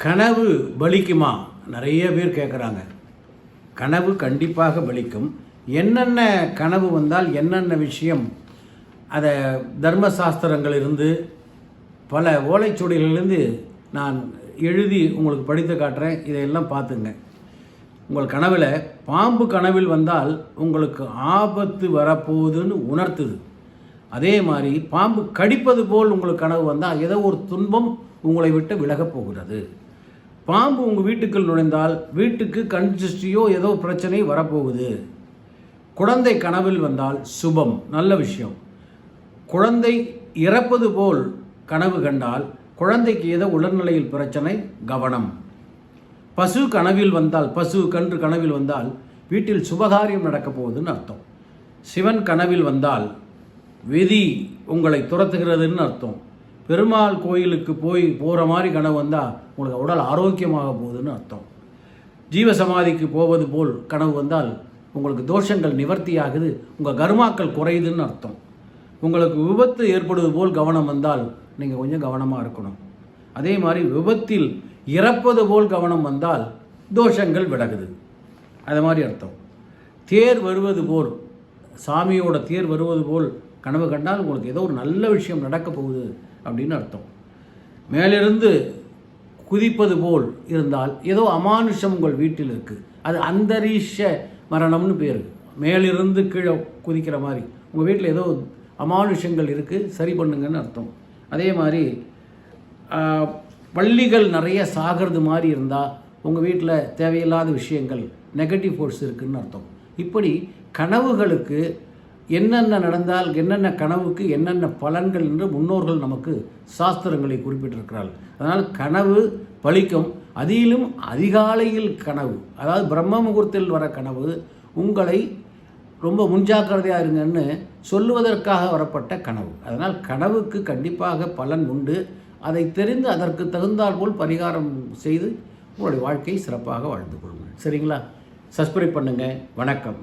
கனவு பலிக்குமா? நிறைய பேர் கேட்குறாங்க. கனவு கண்டிப்பாக பலிக்கும். என்னென்ன கனவு வந்தால் என்னென்ன விஷயம், அதை தர்மசாஸ்திரங்களிலிருந்து பல ஓலைச்சுவடிகளிலிருந்து நான் எழுதி உங்களுக்கு படித்து காட்டுறேன். இதையெல்லாம் பார்த்துங்க. உங்கள் கனவில் பாம்பு கனவில் வந்தால் உங்களுக்கு ஆபத்து வரப்போகுதுன்னு உணர்த்துது. அதே மாதிரி பாம்பு கடிப்பது போல் உங்களுக்கு கனவு வந்தால் ஏதோ ஒரு துன்பம் உங்களை விட்டு விலகப் போகிறது. பாம்பு உங்கள் வீட்டுக்குள் நுழைந்தால் வீட்டுக்கு கண் திருஷ்டியோ ஏதோ பிரச்சனை வரப்போகுது. குழந்தை கனவில் வந்தால் சுபம், நல்ல விஷயம். குழந்தை இறப்பது போல் கனவு கண்டால் குழந்தைக்கு ஏதோ உடல்நிலையில் பிரச்சனை, கவனம். பசு கனவில் வந்தால், பசு கன்று கனவில் வந்தால் வீட்டில் சுபகாரியம் நடக்கப் போகுதுன்னு அர்த்தம். சிவன் கனவில் வந்தால் விதி உங்களை துரத்துகிறதுன்னு அர்த்தம். பெருமாள் கோயிலுக்கு போகிற மாதிரி கனவு வந்தால் உங்களுக்கு உடல் ஆரோக்கியமாக போகுதுன்னு அர்த்தம். ஜீவசமாதிக்கு போவது போல் கனவு வந்தால் உங்களுக்கு தோஷங்கள் நிவர்த்தி ஆகுது, உங்கள் கர்மாக்கள் குறையுதுன்னு அர்த்தம். உங்களுக்கு விபத்து ஏற்படுவது போல் கவனம் வந்தால் நீங்கள் கொஞ்சம் கவனமாக இருக்கணும். அதே மாதிரி விபத்தில் இறப்பது போல் கவனம் வந்தால் தோஷங்கள் விலகுது, அது மாதிரி அர்த்தம். தேர் வருவது போல், சாமியோட தேர் வருவது போல் கனவு கண்டால் உங்களுக்கு ஏதோ ஒரு நல்ல விஷயம் நடக்கப் போகுது அப்படின்னு அர்த்தம். மேலிருந்து குதிப்பது போல் இருந்தால் ஏதோ அமானுஷம் உங்கள் வீட்டில் இருக்குது, அது அந்தரீஷ மரணம்னு பேர். மேலிருந்து கீழே குதிக்கிற மாதிரி உங்கள் வீட்டில் ஏதோ அமானுஷங்கள் இருக்குது, சரி பண்ணுங்கன்னு அர்த்தம். அதே மாதிரி பள்ளிகள் நிறைய சாகிறது மாதிரி இருந்தால் உங்கள் வீட்டில் தேவையில்லாத விஷயங்கள், நெகட்டிவ் ஃபோர்ஸ் இருக்குதுன்னு அர்த்தம். இப்படி கனவுகளுக்கு என்னென்ன நடந்தால் என்னென்ன கனவுக்கு என்னென்ன பலன்கள் என்று முன்னோர்கள் நமக்கு சாஸ்திரங்களை குறிப்பிட்டிருக்கிறார்கள். அதனால் கனவு பலிக்கும். அதிலும் அதிகாலையில் கனவு, அதாவது பிரம்ம முகூர்த்தத்தில் வர கனவு உங்களை ரொம்ப முன்ஜாக்கிரதையாக இருங்கன்னு சொல்லுவதற்காக வரப்பட்ட கனவு. அதனால் கனவுக்கு கண்டிப்பாக பலன் உண்டு. அதை தெரிந்து அதற்கு தகுந்தால் போல் பரிகாரம் செய்து உங்களுடைய வாழ்க்கையை சிறப்பாக வாழ்ந்து கொள்ளுங்கள். சரிங்களா? சப்ஸ்கிரைப் பண்ணுங்கள். வணக்கம்.